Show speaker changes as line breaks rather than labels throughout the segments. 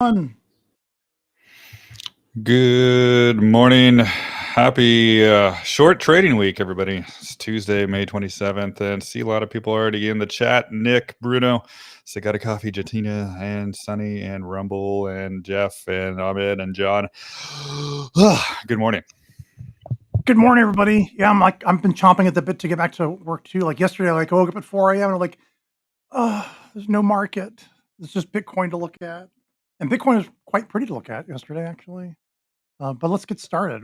Fun.
Good morning. Happy short trading week, everybody. It's Tuesday, May 27th, and see a lot of people already in the chat. Nick, Bruno, Sagata Coffee, Jatina, and Sunny, and Rumble, and Jeff, and Ahmed, and John. Good morning.
Good morning, everybody. Yeah, I've been chomping at the bit to get back to work too. Like yesterday, I woke up at 4 a.m. and I'm like, there's no market. It's just Bitcoin to look at. And Bitcoin is quite pretty to look at yesterday, actually. But let's get started.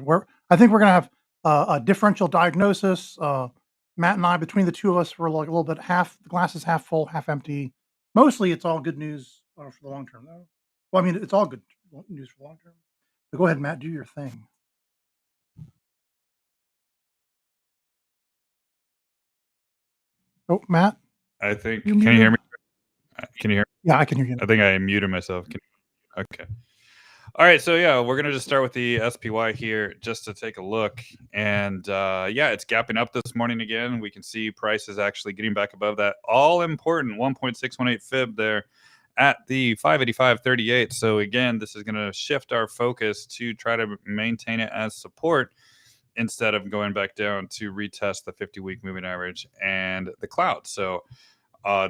I think we're going to have a differential diagnosis. Matt and I, between the two of us, we're like a little bit the glass is half full, half empty. Mostly it's all good news for the long term, though. Well, I mean, it's all good news for the long term. But go ahead, Matt, do your thing. Oh, Matt?
I think,
You
can you
muted?
hear me? Can you hear me?
Yeah, I can hear you.
I think I muted myself. Okay. All right, so yeah, we're gonna just start with the SPY here, just to take a look, and yeah, it's gapping up this morning again. We can see prices actually getting back above that all important 1.618 fib there at the 585.38. So again, this is gonna shift our focus to try to maintain it as support instead of going back down to retest the 50-week moving average and the cloud. So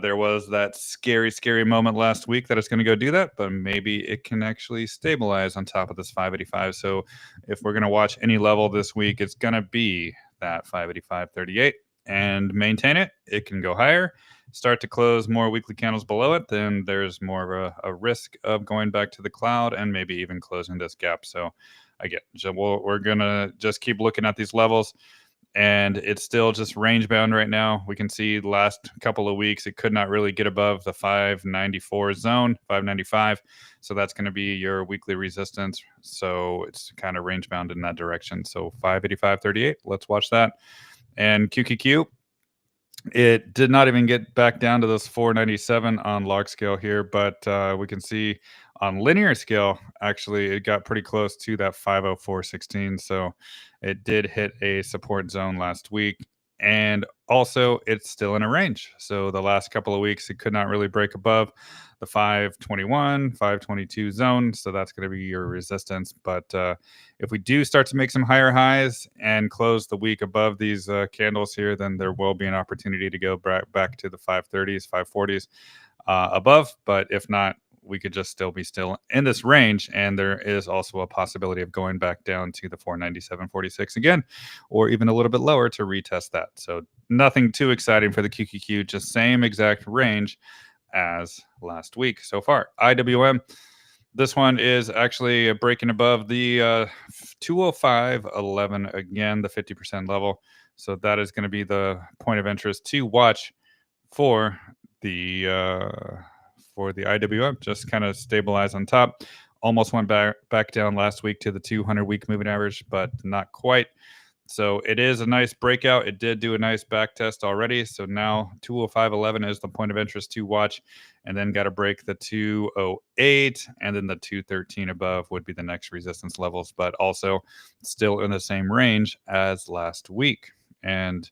there was that scary moment last week that it's going to go do that, but maybe it can actually stabilize on top of this 585. So if we're going to watch any level this week, it's going to be that 585.38 and maintain it. It can go higher, start to close more weekly candles below it, then there's more of a risk of going back to the cloud and maybe even closing this gap. So again, we're going to just keep looking at these levels, and it's still just range bound right now. We can see the last couple of weeks it could not really get above the 594 zone, 595. So that's going to be your weekly resistance. So it's kind of range bound in that direction. So 585.38, let's watch that. And QQQ, it did not even get back down to this 497 on log scale here, but we can see on linear scale, actually, it got pretty close to that 504.16. So it did hit a support zone last week. And also, it's still in a range. So the last couple of weeks, it could not really break above the 521, 522 zone. So that's going to be your resistance. But if we do start to make some higher highs and close the week above these candles here, then there will be an opportunity to go back to the 530s, 540s above. But if not, we could just still be in this range, and there is also a possibility of going back down to the 497.46 again, or even a little bit lower to retest that. So nothing too exciting for the QQQ, just same exact range as last week so far. IWM, this one is actually breaking above the 205.11 again, the 50% level. So that is going to be the point of interest to watch for the IWM. Just kind of stabilize on top. Almost went back down last week to the 200-week moving average, but not quite. So it is a nice breakout. It did do a nice back test already. So now 205.11 is the point of interest to watch, and then got to break the 208, and then the 213 above would be the next resistance levels, but also still in the same range as last week. And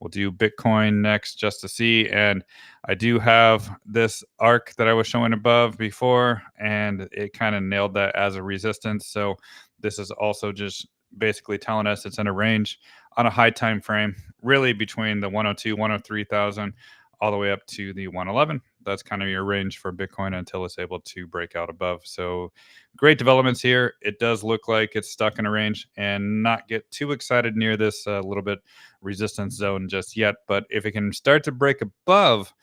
we'll do Bitcoin next just to see. And I do have this arc that I was showing above before, and it kind of nailed that as a resistance. So this is also just basically telling us it's in a range on a high time frame, really between the 102, 103,000 all the way up to the 111. That's kind of your range for Bitcoin until it's able to break out above. So great developments here. It does look like it's stuck in a range, and not get too excited near this little bit resistance zone just yet. But if it can start to break above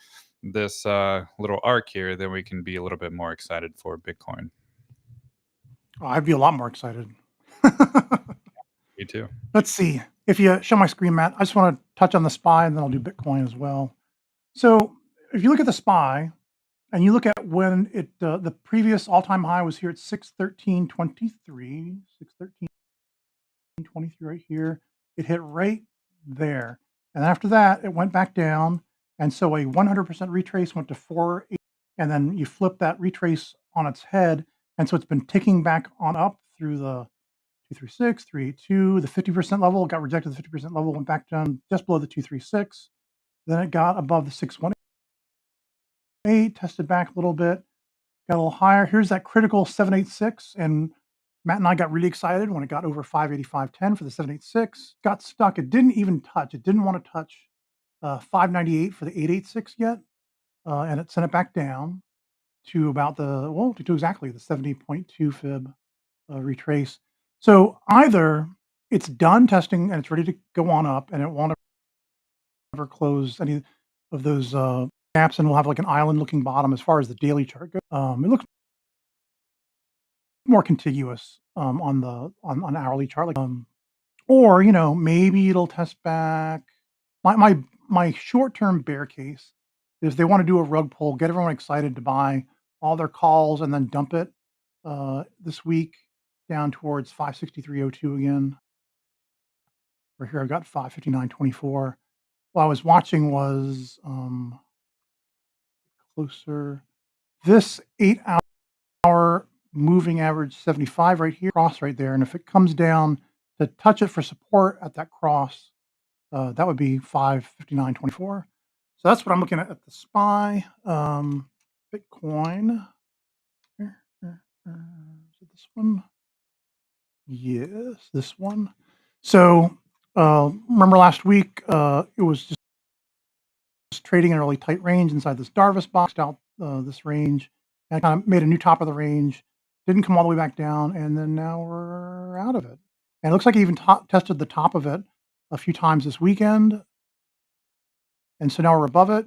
this little arc here, then we can be a little bit more excited for Bitcoin.
Oh, I'd be a lot more excited.
Me too.
Let's see. If you show my screen, Matt, I just want to touch on the SPY, and then I'll do Bitcoin as well. So if you look at the SPY, and you look at when the previous all-time high was here at 613.23, 613.23 right here. It hit right there. And after that, it went back down. And so a 100% retrace went to 480, and then you flip that retrace on its head. And so it's been ticking back on up through the 236, 382, the 50% level, got rejected the 50% level, went back down just below the 236. Then it got above the 618, tested back a little bit, got a little higher. Here's that critical 786, and Matt and I got really excited when it got over 585.10 for the 786. Got stuck. It didn't even touch. It didn't want to touch 598 for the 886 yet, and it sent it back down to about to exactly the 70.2 fib retrace. So either it's done testing and it's ready to go on up, and it won't ever close any of those gaps, and we'll have like an island-looking bottom as far as the daily chart goes. It looks more contiguous on the on hourly chart, like or maybe it'll test back. My short-term bear case is they want to do a rug pull, get everyone excited to buy all their calls, and then dump it this week down towards 563.02 again. Right here, I've got 559.24. What I was watching was closer. This 8-hour moving average 75 right here, cross right there, and if it comes down to touch it for support at that cross, that would be 559.24. So that's what I'm looking at the SPY. Bitcoin. Is it this one? Yes, this one. So remember last week, it was just trading in a really tight range inside this Darvis box out this range. And I kind of made a new top of the range, didn't come all the way back down, and then now we're out of it. And it looks like it even tested the top of it a few times this weekend. And so now we're above it.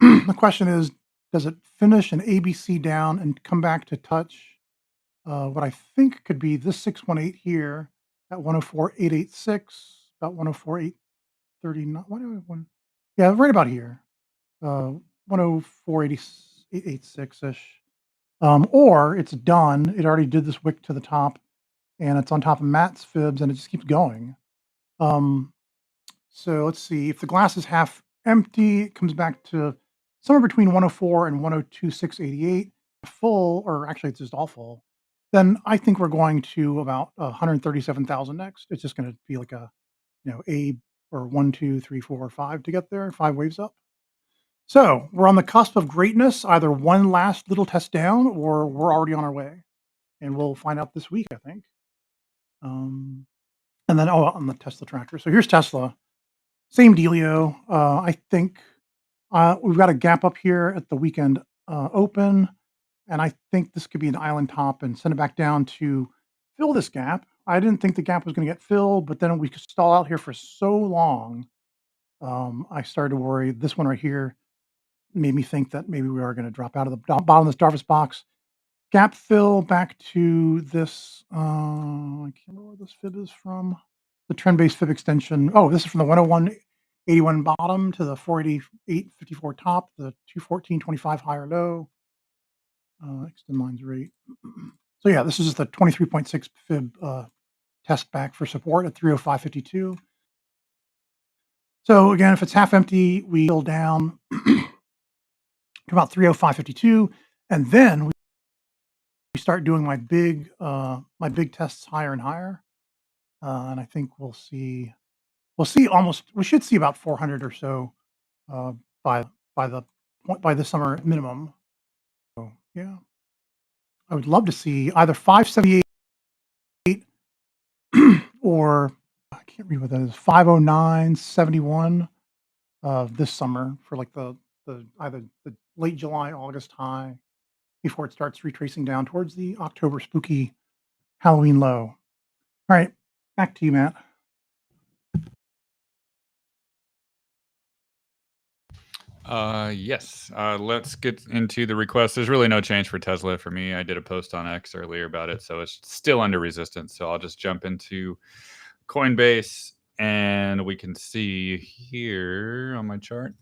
The question is, does it finish an ABC down and come back to touch what I think could be this 618 here at 104.886, about 104.839. Why do I have one? Yeah, right about here. 104.886 ish. Or it's done. It already did this wick to the top, and it's on top of Matt's fibs, and it just keeps going. So let's see. If the glass is half empty, it comes back to somewhere between 104 and 102.688. Full, or actually it's just all full, then I think we're going to about 137,000 next. It's just going to be like a, A or 1, 2, 3, 4, 5 to get there, 5 waves up. So we're on the cusp of greatness, either one last little test down or we're already on our way. And we'll find out this week, I think. And then, on the Tesla tracker. So here's Tesla. Same dealio. I think we've got a gap up here at the weekend open. And I think this could be an island top and send it back down to fill this gap. I didn't think the gap was going to get filled, but then we could stall out here for so long. I started to worry. This one right here made me think that maybe we are going to drop out of the bottom of this Darvis box. Gap fill back to this. I can't remember where this fib is from. The trend-based fib extension. Oh, this is from the 101.81 bottom to the 488.54 top, the 214.25 higher low. Extend lines rate. So yeah, this is just the 23.6 fib test back for support at 305.52. So again, if it's half empty, we go down to about 305.52, and then we start doing my big tests higher and higher, and I think we should see about 400 or so by the summer minimum. So yeah, I would love to see either 578 or I can't read what that is, 509.71 this summer for like the either the late July, August high before it starts retracing down towards the October spooky Halloween low. All right, back to you, Matt.
Yes. Let's get into the request. There's really no change for Tesla for me. I did a post on X earlier about it, so it's still under resistance. So I'll just jump into Coinbase, and we can see here on my chart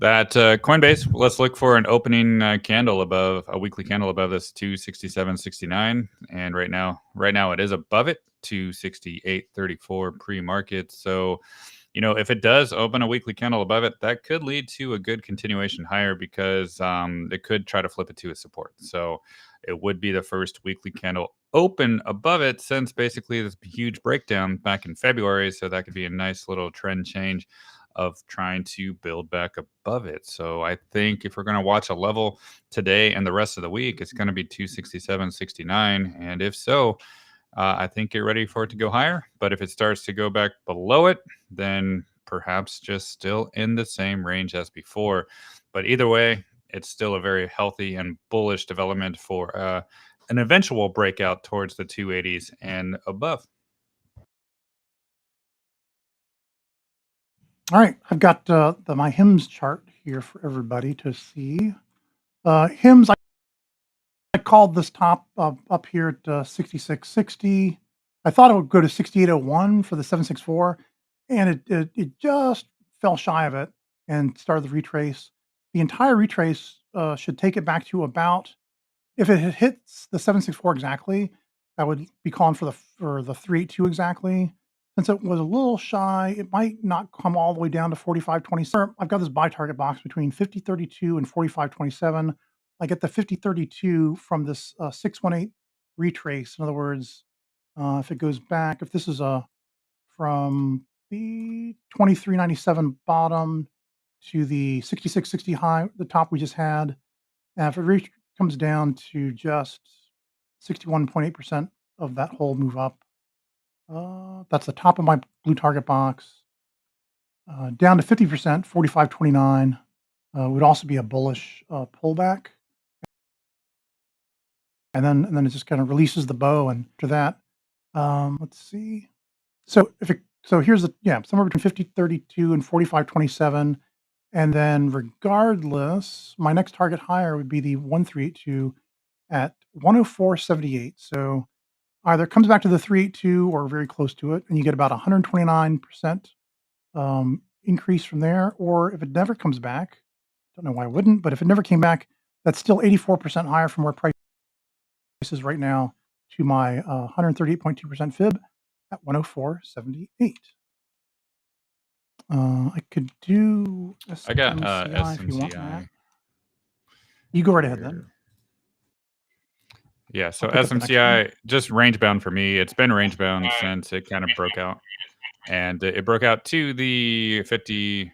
that Coinbase, let's look for an opening candle above a weekly candle above this 267.69, and right now it is above it, 268.34 pre-market. So if it does open a weekly candle above it, that could lead to a good continuation higher because it could try to flip it to a support. So it would be the first weekly candle open above it since basically this huge breakdown back in February. So that could be a nice little trend change. of trying to build back above it. So I think if we're going to watch a level today and the rest of the week, it's going to be 267.69. And if so, I think get ready for it to go higher. But if it starts to go back below it, then perhaps just still in the same range as before. But either way, it's still a very healthy and bullish development for an eventual breakout towards the 280s and above.
All right, I've got my HIMS chart here for everybody to see. HIMS, I called this top up here at 6660. I thought it would go to 6801 for the 764, and it just fell shy of it and started the retrace. The entire retrace should take it back to about, if it hits the 764 exactly, I would be calling for the 382 exactly. Since it was a little shy, it might not come all the way down to 45.27. I've got this buy target box between 50.32 and 45.27. I get the 50.32 from this 618 retrace. In other words, if it goes back, if this is from the 23.97 bottom to the 66.60 high, the top we just had, and if it comes down to just 61.8% of that whole move up, that's the top of my blue target box. Down to 50%, 45.29 would also be a bullish pullback. And then it just kind of releases the bow. And after that, let's see. So here's somewhere between 50.32 and 45.27. And then regardless, my next target higher would be the 1382 at 104.78. So either it comes back to the 382 or very close to it, and you get about 129% increase from there. Or if it never comes back, don't know why it wouldn't, but if it never came back, that's still 84% higher from where price is right now to my 138.2% fib at 104.78. I could do
I got
SMCI if you want that.
SMCI.
You go right ahead then.
Yeah, so
I'll pick up the next one.
SMCI just range bound for me. It's been range bound since it kind of broke out, and it broke out to the 50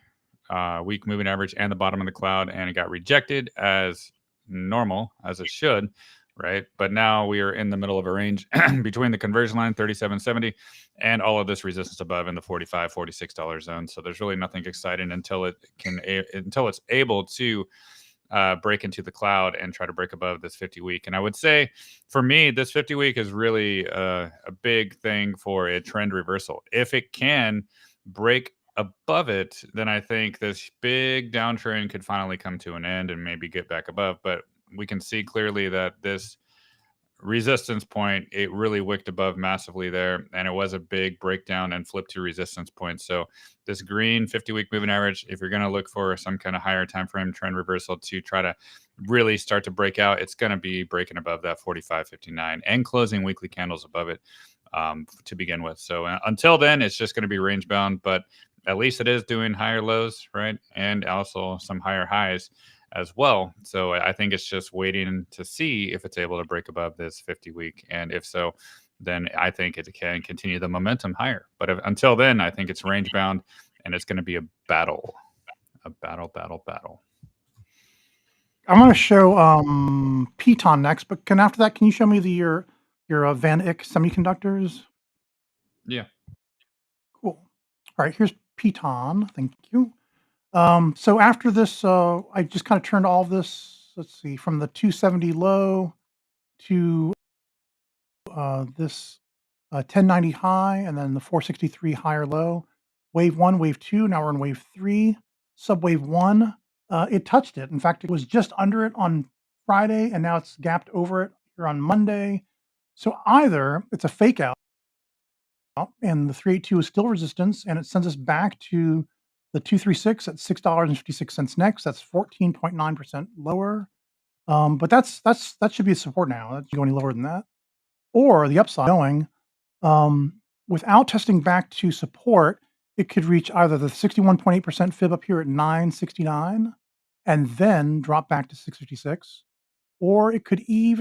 week moving average and the bottom of the cloud, and it got rejected as normal, as it should, right? But now we are in the middle of a range between the conversion line 37.70 and all of this resistance above in the $45, $46 zone. So there's really nothing exciting until it's able to break into the cloud and try to break above this 50 week. And I would say for me, this 50 week is really a big thing for a trend reversal. If it can break above it, then I think this big downtrend could finally come to an end and maybe get back above. But we can see clearly that this resistance point, it really wicked above massively there, and it was a big breakdown and flip to resistance point. So this green 50-week moving average, if you're going to look for some kind of higher time frame trend reversal to try to really start to break out, it's going to be breaking above that 45.59 and closing weekly candles above it to begin with. So until then, it's just going to be range bound, but at least it is doing higher lows, right? And also some higher highs as well. So I think it's just waiting to see if it's able to break above this 50 week. And if so, then I think it can continue the momentum higher. But until then, I think it's range bound and it's going to be a battle. I'm
going to show Piton next, but after that, can you show me your Van Ick Semiconductors?
Yeah.
Cool. All right, here's Piton. Thank you. So after this, I just kind of turned all of this, let's see, from the 270 low to this 1090 high, and then the 463 higher low. Wave 1, wave 2, now we're in wave 3. Subwave 1, it touched it. In fact, it was just under it on Friday, and now it's gapped over it here on Monday. So either it's a fake out, and the 382 is still resistance, and it sends us back to the 236 at $6.56 next. That's 14.9% lower. But that should be a support now. That should go any lower than that. Or the upside going, without testing back to support, it could reach either the 61.8% fib up here at 969 and then drop back to 656, or it could even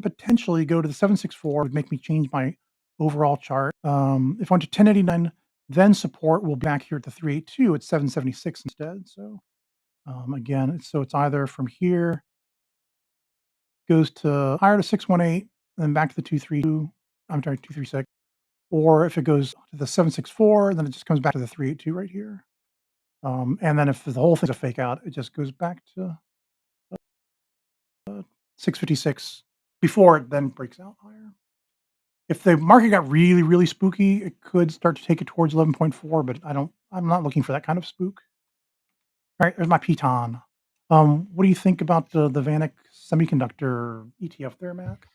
potentially go to the 764, would make me change my overall chart. If I went to 1089, Then support will be back here at the 382 at 776 instead. So again, it's either from here goes to higher to 618, then back to the 232. I'm sorry, 236. Or if it goes to the 764, then it just comes back to the 382 right here. And then if the whole thing's a fake out, it just goes back to 656 before it then breaks out higher. If the market got really, really spooky, it could start to take it towards 11.4, but I'm not looking for that kind of spook. All right, there's my Piton. What do you think about the VanEck Semiconductor ETF there, Mac?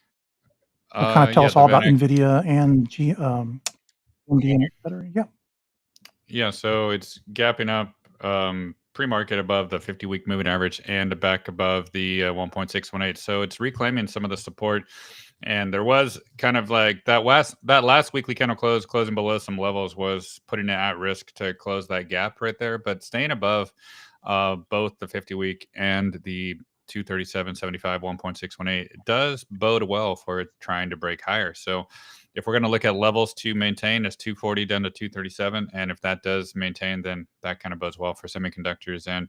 It'll kind of tell
Yeah,
us
the
all about
VanEck.
NVIDIA and AMD and et cetera. Yeah.
Yeah, so it's gapping up pre-market above the 50-week moving average and back above the 1.618. So it's reclaiming some of the support. And there was kind of like that last weekly candle closing below some levels was putting it at risk to close that gap right there. But staying above both the 50-week and the 237.75 1.618 it does bode well for it trying to break higher. So if we're going to look at levels to maintain, it's 240 down to 237, and if that does maintain, then that kind of bodes well for semiconductors. And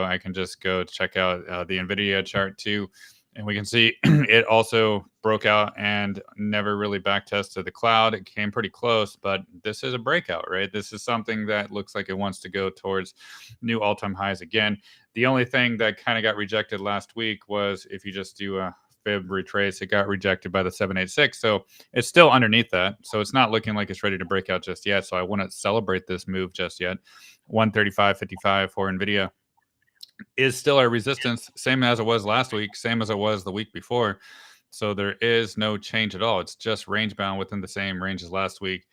I can just go check out the NVIDIA chart too, and we can see it also broke out and never really back tested the cloud. It came pretty close, but this is a breakout, right? This is something that looks like it wants to go towards new all-time highs again. The only thing that kind of got rejected last week was if you just do a fib retrace, it got rejected by the 786. So it's still underneath that. So it's not looking like it's ready to break out just yet. So I wouldn't celebrate this move just yet. 135.55 for NVIDIA is still our resistance, same as it was last week, same as it was the week before. So there is no change at all. It's just range bound within the same range as last week.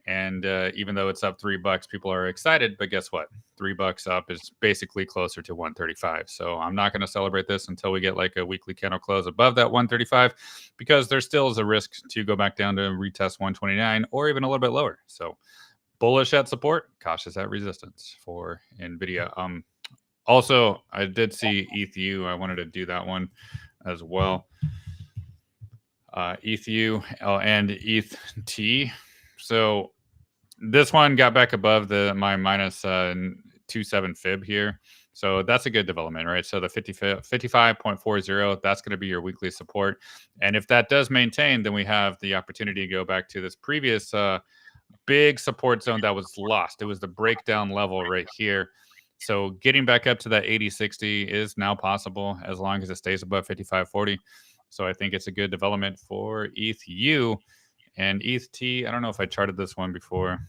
And even though it's up $3, people are excited. But guess what? $3 up is basically closer to 135. So I'm not going to celebrate this until we get like a weekly candle close above that 135, because there still is a risk to go back down to retest 129 or even a little bit lower. So bullish at support, cautious at resistance for NVIDIA. Also, I did see ETH. I wanted to do that one as well. ETH and ETH. So this one got back above my minus 27 fib here. So that's a good development, right? So the 55.40, that's going to be your weekly support. And if that does maintain, then we have the opportunity to go back to this previous big support zone that was lost. It was the breakdown level right here. So getting back up to that 80.60 is now possible as long as it stays above 55.40. So I think it's a good development for ETH and ETH. I don't know if I charted this one before.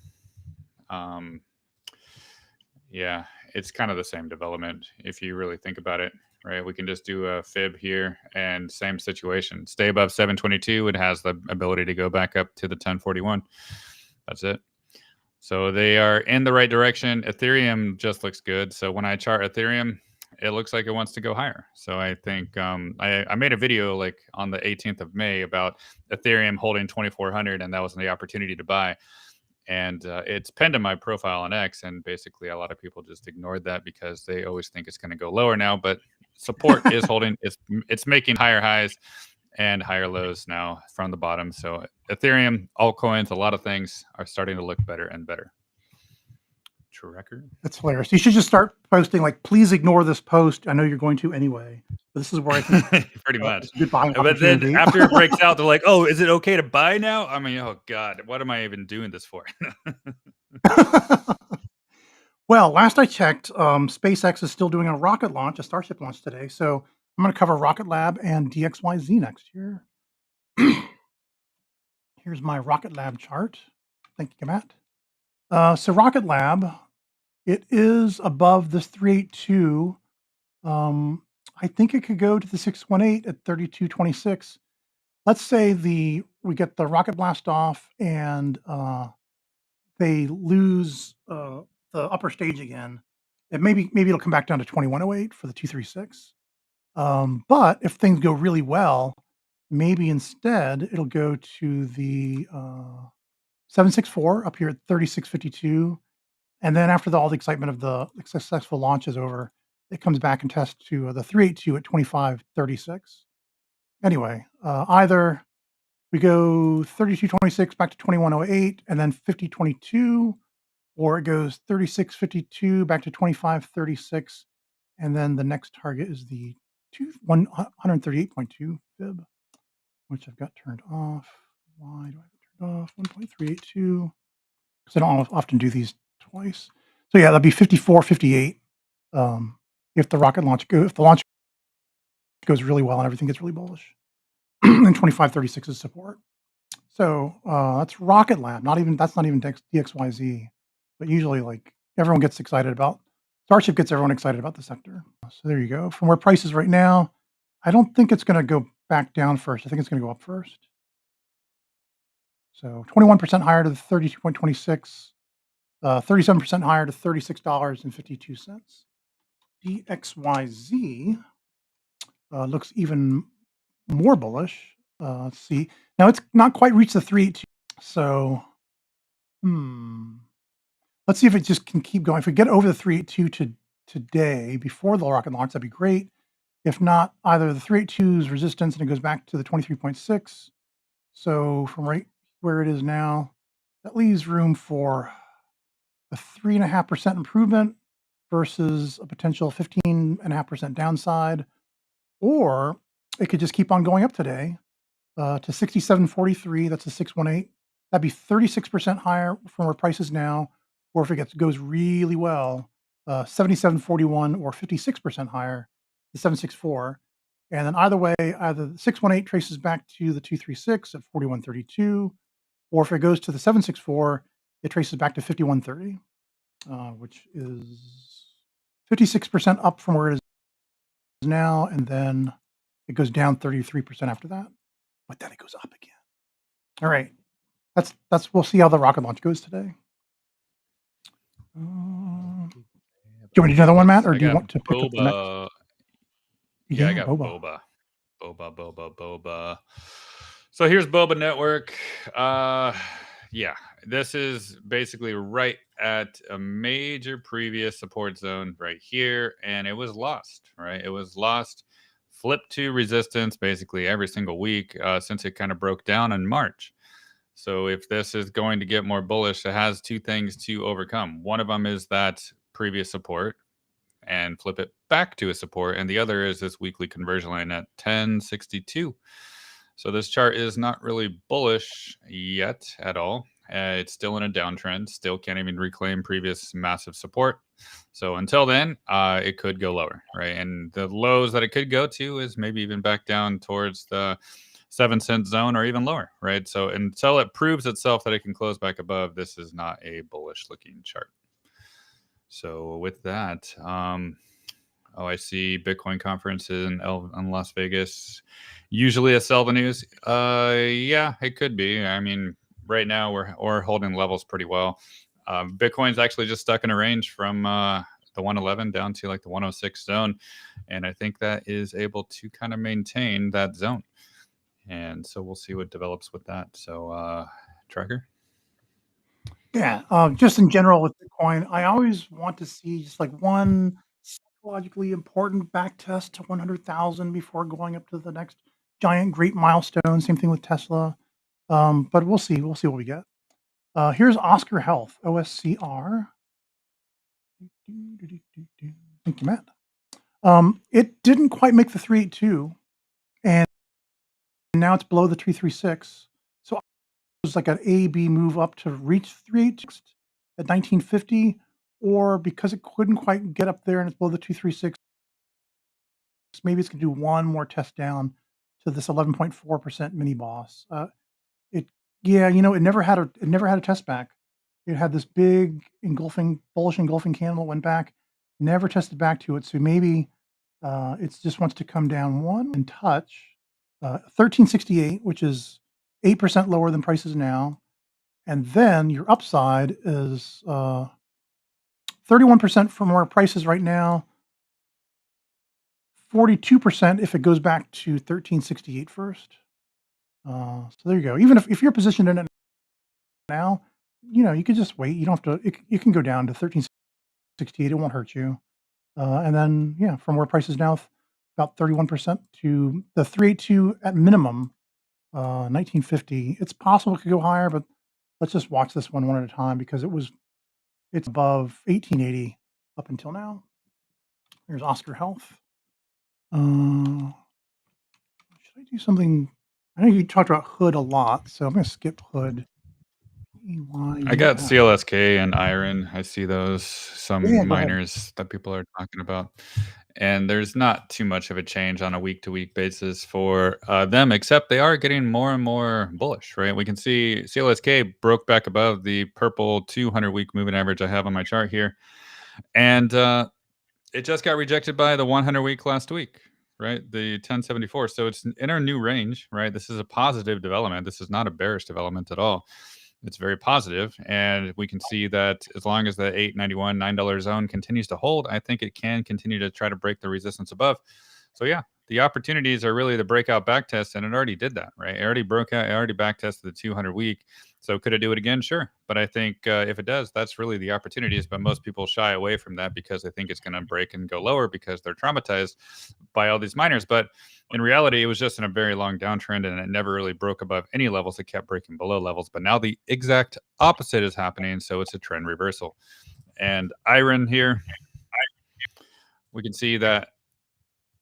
Yeah, it's kind of the same development if you really think about it, right? We can just do a fib here and same situation. Stay above 722. It has the ability to go back up to the 1041. That's it. So they are in the right direction. Ethereum just looks good. So when I chart Ethereum, it looks like it wants to go higher. So I think I made a video like on the 18th of May about Ethereum holding 2,400, and that was the opportunity to buy. And it's pinned in my profile on X, and basically a lot of people just ignored that because they always think it's going to go lower now. But support is holding. It's making higher highs and higher lows now from the bottom. So Ethereum, altcoins, a lot of things are starting to look better and better. True record.
That's hilarious. You should just start posting like, please ignore this post. I know you're going to anyway. But this is where I think
pretty much.
it's a good buying
But then
opportunity.
after it breaks out, they're like, "Oh, is it okay to buy now?" I mean, oh god, what am I even doing this for?
Well, last I checked, SpaceX is still doing a rocket launch, a Starship launch today. So I'm going to cover Rocket Lab and DXYZ next year. Here's my Rocket Lab chart. Thank you, Matt. So Rocket Lab, it is above this 382. I think it could go to the 618 at 32.26. Let's say we get the rocket blast off and they lose the upper stage again. And maybe it'll come back down to 2108 for the 236. But if things go really well, maybe instead it'll go to the 764 up here at 3652. And then after all the excitement of the successful launch is over, it comes back and tests to the 382 at 2536. Anyway, either we go 3226 back to 2108 and then 5022, or it goes 36.52 back to 25.36, and then the next target is the 138.2 fib, which I've got turned off. Why do I have it turned off? 1.382, because I don't often do these twice. So yeah, that'd be 54.58. If the launch goes really well and everything gets really bullish, and 25.36 is support. So that's Rocket Lab. That's not even DXYZ, but usually like everyone gets excited about Starship gets everyone excited about the sector. So there you go. From where price is right now, I don't think it's going to go back down first. I think it's going to go up first. So 21% higher to the 32.26, 37% higher to $36.52. DXYZ looks even more bullish. Let's see. Now it's not quite reached the 382. So, let's see if it just can keep going. If we get over the 382 today before the rocket launch, that'd be great. If not, either the 382's resistance and it goes back to the 23.6. So from right where it is now, that leaves room for a 3.5% improvement versus a potential 15.5% downside, or it could just keep on going up today to 67.43. That's a 618. That'd be 36% higher from where price is now, or if it goes really well, 77.41 or 56% higher to 764. And then either way, either the 618 traces back to the 236 at 41.32, or if it goes to the 764, it traces back to 51.30, which is 56% up from where it is now, and then it goes down 33% after that, but then it goes up again. All right, that's we'll see how the rocket launch goes today. Do you want to do another one, Matt, or do you want to pick up the next?
Yeah, I got Boba. Boba. So here's Boba Network. Yeah, this is basically right at a major previous support zone right here, and it was lost, right? It was lost, flipped to resistance basically every single week since it kind of broke down in March. So if this is going to get more bullish, it has two things to overcome. One of them is that previous support and flip it back to a support, and the other is this weekly conversion line at 1062. So this chart is not really bullish yet at all. It's still in a downtrend, still can't even reclaim previous massive support. So until then, it could go lower, right? And the lows that it could go to is maybe even back down towards the 7-cent zone or even lower, right? So until it proves itself that it can close back above, this is not a bullish looking chart. So with that, I see Bitcoin conference in Las Vegas. Usually a sell the news. Yeah, it could be. I mean, right now we're holding levels pretty well. Bitcoin's actually just stuck in a range from the 111 down to like the 106 zone, and I think that is able to kind of maintain that zone. And so we'll see what develops with that. So, Tracker.
Yeah, just in general with Bitcoin, I always want to see just like one psychologically important back test to 100,000 before going up to the next giant great milestone. Same thing with Tesla, but we'll see. We'll see what we get. Here's Oscar Health, OSCR. Thank you, Matt. It didn't quite make the 382, and now it's below the 236. So it's like an A-B move up to reach 386 at 1950, or because it couldn't quite get up there and it's below the 236, maybe it's going to do one more test down to this 11.4% mini boss. It never had a test back. It had this big bullish engulfing candle, went back, never tested back to it. So maybe it just wants to come down one and touch 1368, which is 8% lower than prices now. And then your upside is 31% from where price is right now, 42% if it goes back to 1368 first. So there you go. Even if you're positioned in it now, you could just wait. You don't have to. You can go down to 1368. It won't hurt you. And then from where price is now, about 31% to the 382 at minimum, 1950. It's possible it could go higher, but let's just watch this one at a time because it was It's above 1880 up until now. There's Oscar Health. Should I do something? I know you talked about Hood a lot, so I'm going to skip Hood.
I got
EYUF.
CLSK and Iron. I see those, some
Yeah, go ahead.
miners that people are talking about. And there's not too much of a change on a week-to-week basis for them, except they are getting more and more bullish, right? We can see CLSK broke back above the purple 200-week moving average I have on my chart here. And it just got rejected by the 100-week last week, right? The 1074. So it's in our new range, right? This is a positive development. This is not a bearish development at all. It's very positive, and we can see that as long as the $8.91, $9 zone continues to hold, I think it can continue to try to break the resistance above. So yeah, the opportunities are really the breakout back test, and it already did that, right? It already broke out, it already back tested the 200 week. So could it do it again? Sure. But I think if it does, that's really the opportunities. But most people shy away from that because they think it's going to break and go lower because they're traumatized by all these miners. But in reality, it was just in a very long downtrend and it never really broke above any levels. It kept breaking below levels. But now the exact opposite is happening. So it's a trend reversal. And Iron here, we can see that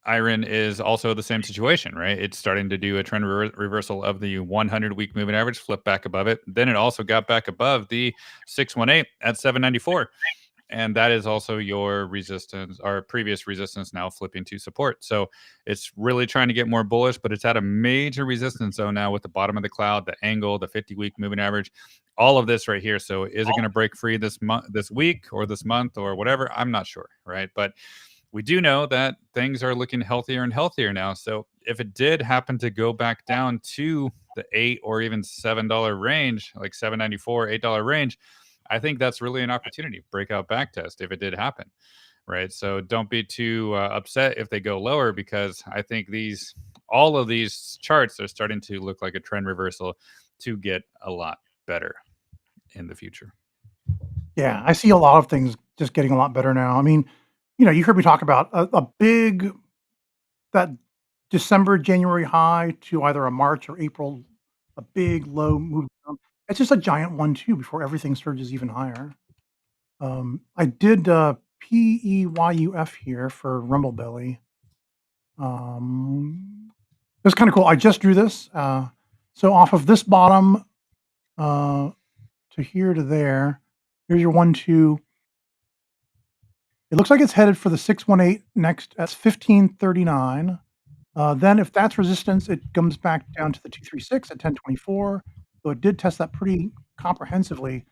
Iron is also the same situation, right? It's starting to do a trend reversal of the 100-week moving average, flip back above it. Then it also got back above the 618 at 794. And that is also your resistance, our previous resistance now flipping to support. So it's really trying to get more bullish, but it's at a major resistance zone now with the bottom of the cloud, the angle, the 50-week moving average, all of this right here. So is it going to break free this month, this week, or this month, or whatever? I'm not sure, right? But we do know that things are looking healthier and healthier now. So if it did happen to go back down to the $8 or even $7 range, like $7.94, $8 range, I think that's really an opportunity, breakout back test if it did happen, right? So don't be too upset if they go lower, because I think all of these charts are starting to look like a trend reversal to get a lot better in the future.
Yeah, I see a lot of things just getting a lot better now. I mean, you heard me talk about a big that December, January high to either a March or April, a big low move down. It's just a giant one too before everything surges even higher. I did PEYUF here for Rumble Belly. It's kind of cool. I just drew this. So off of this bottom to here to there, here's your 1, 2. It looks like it's headed for the 618 next. That's 1539. Then if that's resistance, it comes back down to the 236 at 1024. So it did test that pretty comprehensively.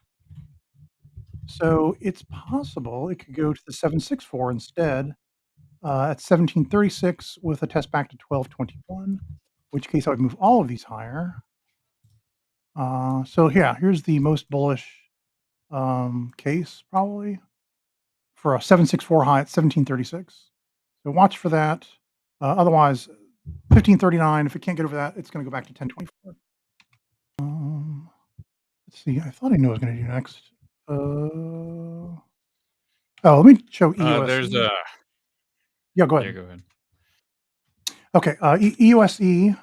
So it's possible it could go to the 764 instead at 1736 with a test back to 1221, in which case I would move all of these higher. So yeah, here's the most bullish case probably for a 764 high at 1736. So watch for that. Otherwise, 1539. If it can't get over that, it's going to go back to 1024. Let's see. I thought I knew what I was going to do next. Let me show EUSE.
There's
Yeah, go ahead.
Yeah, go ahead.
Okay, EUSE.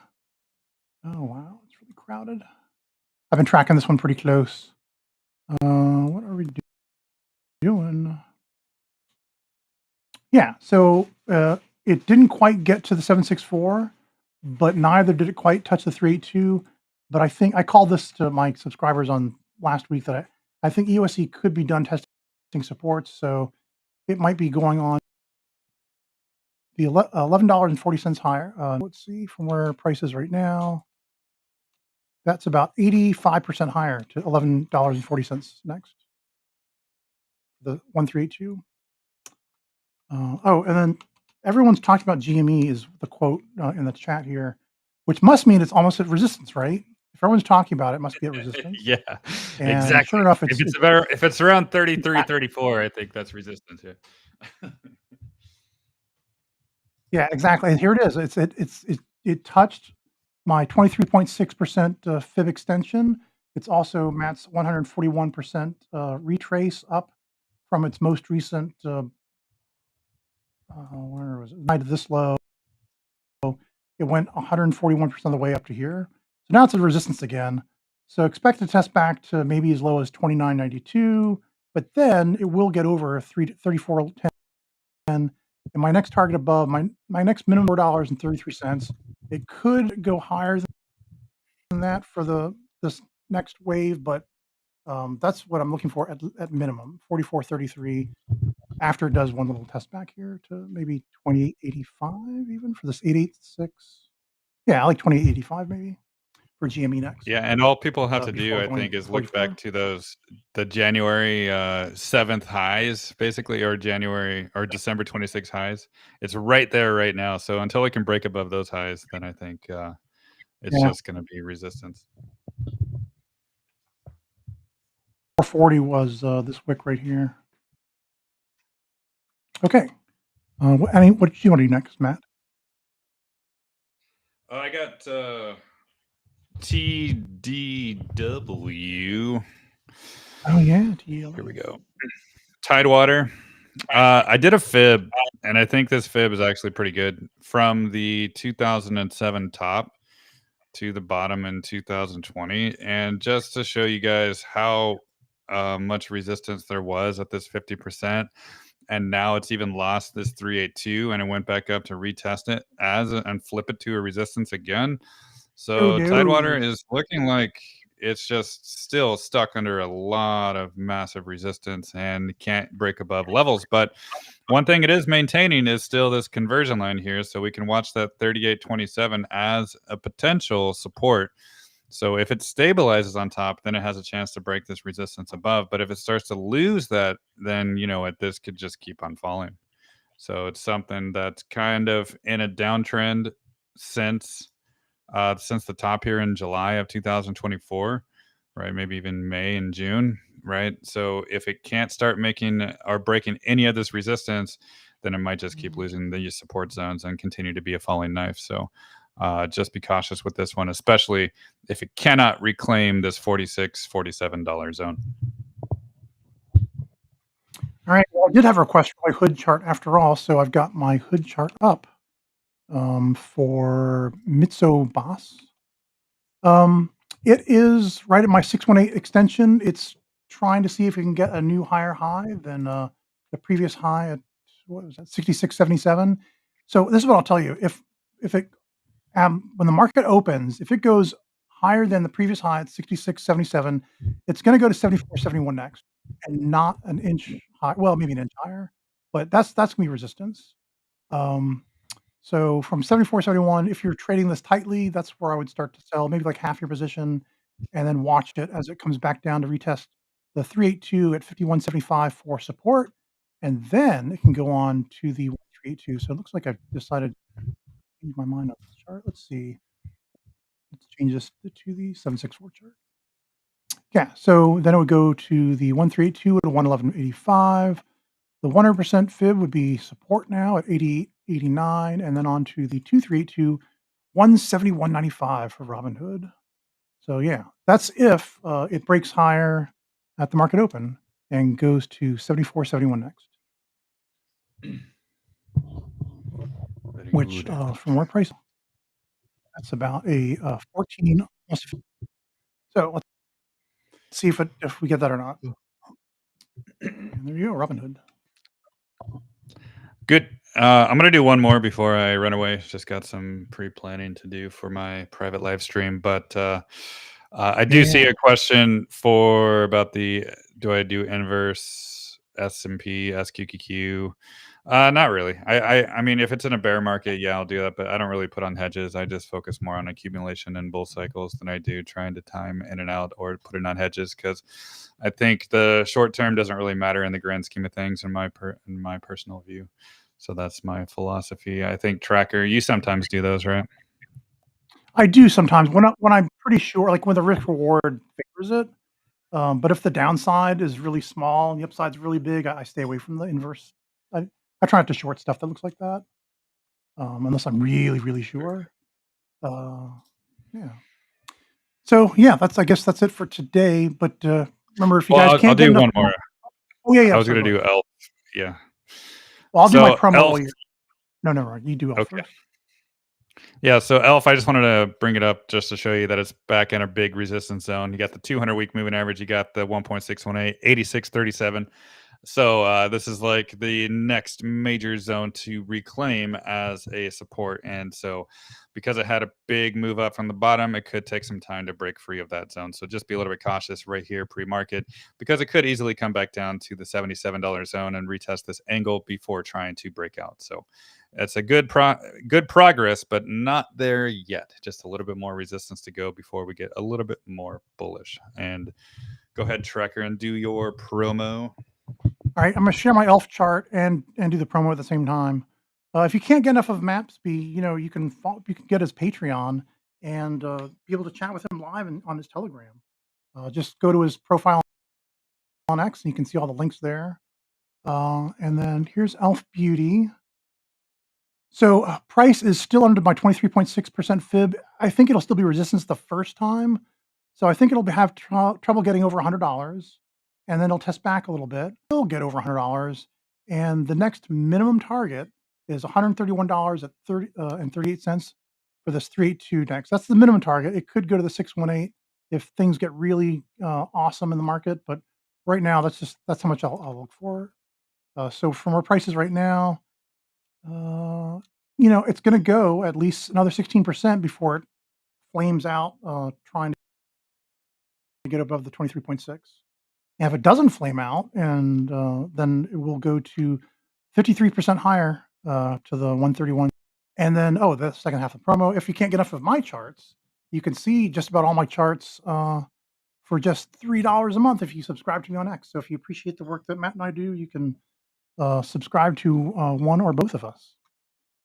Oh wow, it's really crowded. I've been tracking this one pretty close. What are we doing? Yeah, so it didn't quite get to the 764, but neither did it quite touch the 382. But I think I called this to my subscribers on last week that I think EUSE could be done testing supports, so it might be going on the $11.40 higher. Let's see from where price is right now. That's about 85% higher to $11.40 next. The 1382. And then everyone's talked about GME is the quote in the chat here, which must mean it's almost at resistance, right? If everyone's talking about it, it must be at resistance.
Yeah,
And
exactly.
sure enough,
if it's around 33, 34, I think that's resistance. Yeah.
Yeah, exactly. And here it is. It touched my 23.6% fib extension. It's also Matt's 141% retrace up from its most recent where was it? Night of this low. It went 141% of the way up to here. So now it's at resistance again. So expect to test back to maybe as low as 29.92, but then it will get over 34.10. And my next target above my next minimum $4.33. It could go higher than that for this next wave, but that's what I'm looking for at minimum 44.33. After it does one little test back here to maybe 28.85 even for this 886. Yeah, I like 28.85 maybe for GME next.
Yeah, and all people have to do,
Before
I
going
think,
to
is look
44.
back to the January 7th highs, basically, or January or December 26 highs. It's right there right now. So until we can break above those highs, then I think it's
Yeah,
just going to be resistance.
440 was this wick right here. Okay. What do you want to do next, Matt?
I got TDW.
Oh yeah, TL.
Here we go. Tidewater. I did a fib, and I think this fib is actually pretty good from the 2007 top to the bottom in 2020. And just to show you guys how much resistance there was at this 50%, and now it's even lost this 382, and it went back up to retest it and flip it to a resistance again. So Tidewater is looking like it's just still stuck under a lot of massive resistance and can't break above levels. But one thing it is maintaining is still this conversion line here. So we can watch that 38.27 as a potential support. So if it stabilizes on top, then it has a chance to break this resistance above. But if it starts to lose that, then, this could just keep on falling. So it's something that's kind of in a downtrend since the top here in July of 2024, right? Maybe even May and June, right? So if it can't start making or breaking any of this resistance, then it might just keep losing the support zones and continue to be a falling knife. So just be cautious with this one, especially if it cannot reclaim this $46, $47 zone.
All right. Well, I did have a request for my hood chart after all, so I've got my hood chart up for Mitso Boss. It is right at my 618 extension. It's trying to see if it can get a new higher high than the previous high at, what was that, 66.77. So this is what I'll tell you. If it when the market opens, if it goes higher than the previous high at 66.77, it's going to go to 74.71 next, and not an inch high. Well, maybe an inch higher, but that's going to be resistance. So from 74.71, if you're trading this tightly, that's where I would start to sell, maybe like half your position, and then watch it as it comes back down to retest the 382 at 51.75 for support, and then it can go on to the 382. So it looks like I've decided to change my mind on this chart. Let's see. Let's change this to the 764 chart. Yeah, so then it would go to the 1382 at 111.85. The 100% fib would be support now at 88.89, and then on to the 2382, 171.95 for Robinhood. So yeah, that's if it breaks higher at the market open and goes to 74.71 next. Which from where price, that's about a 14. So let's see if we get that or not. And there you go, Robinhood.
Good. I'm going to do one more before I run away. Just got some pre-planning to do for my private live stream. But I do see a question about do I do inverse S&P, SQQQ? Not really. I mean, if it's in a bear market, yeah, I'll do that. But I don't really put on hedges. I just focus more on accumulation and bull cycles than I do trying to time in and out or put it on hedges, because I think the short term doesn't really matter in the grand scheme of things in my personal view. So that's my philosophy. I think Tracker, you sometimes do those, right?
I do sometimes when I'm pretty sure, like when the risk reward favors it. But if the downside is really small and the upside's really big, I stay away from the inverse. I try not to short stuff that looks like that, unless I'm really, really sure. Yeah. So yeah, I guess that's it for today. But remember, if you guys can't
I'll
get
do one more.
Oh yeah.
I was going to do ELF. Yeah.
Well, I'll do my promo while you. No, never mind. You do ELF first.
Yeah, so Elf, I just wanted to bring it up just to show you that it's back in a big resistance zone. You got the 200-week moving average, you got the 1.618, 86.37. So this is like the next major zone to reclaim as a support. And so because it had a big move up from the bottom, it could take some time to break free of that zone. So just be a little bit cautious right here pre-market, because it could easily come back down to the $77 zone and retest this angle before trying to break out. So it's a good progress, but not there yet. Just a little bit more resistance to go before we get a little bit more bullish. And go ahead, Tracker, and do your promo.
All right, I'm gonna share my elf chart and do the promo at the same time. If you can't get enough of Mattsby, you can get his Patreon and be able to chat with him live on his Telegram. Just go to his profile on X, and you can see all the links there. And then here's Elf Beauty. So price is still under my 23.6% fib. I think it'll still be resistance the first time. So I think it'll have trouble getting over $100, and then it'll test back a little bit. It'll get over $100, and the next minimum target is $131 at 30 and 38 cents for this 382 next. That's the minimum target. It could go to the 618 if things get really awesome in the market, but right now that's how much I'll look for. So from our prices right now, it's going to go at least another 16% before it flames out, trying to get above the 23.6. And if it doesn't flame out, and then it will go to 53% higher to the 131. And then, the second half of the promo. If you can't get enough of my charts, you can see just about all my charts for just $3 a month if you subscribe to me on X. So if you appreciate the work that Matt and I do, you can subscribe to one or both of us.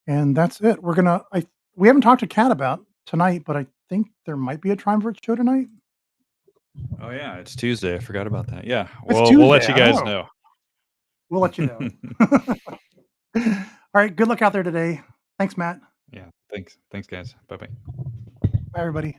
And that's it. We haven't talked to Kat about tonight, but I think there might be a Triumvirate show tonight.
Oh yeah, it's Tuesday. I forgot about that. Yeah,
It's
we'll let
Tuesday,
you
I
guys
know.
know.
We'll let you know. All right. Good luck out there today. Thanks, Matt.
Yeah, thanks, guys. Bye bye.
Bye, everybody.